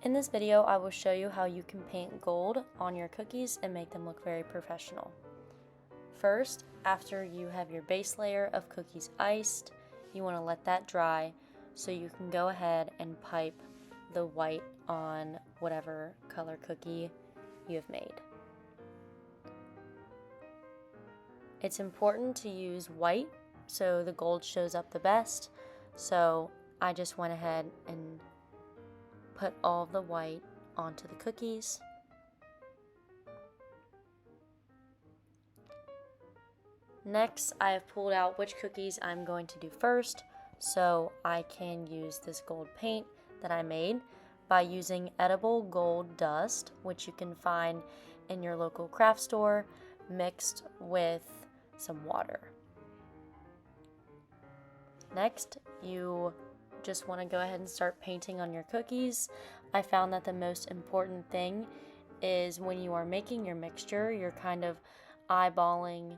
In this video, I will show you how you can paint gold on your cookies and make them look very professional. First, after you have your base layer of cookies iced, you want to let that dry so you can go ahead and pipe the white on whatever color cookie you have made. It's important to use white so the gold shows up the best, so I just went ahead and put all of the white onto the cookies. Next, I have pulled out which cookies I'm going to do first, so I can use this gold paint that I made by using edible gold dust, which you can find in your local craft store, mixed with some water. Next, you just want to go ahead and start painting on your cookies. I found that the most important thing is when you are making your mixture, you're kind of eyeballing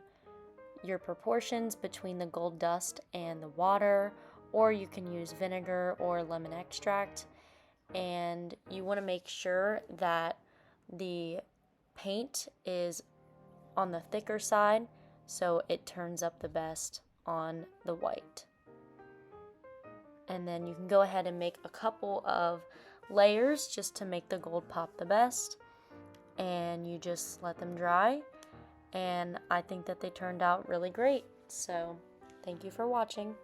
your proportions between the gold dust and the water, or you can use vinegar or lemon extract, and you want to make sure that the paint is on the thicker side so it turns up the best on the white. And then you can go ahead and make a couple of layers just to make the gold pop the best, and you just let them dry, and I think that they turned out really great. So thank you for watching.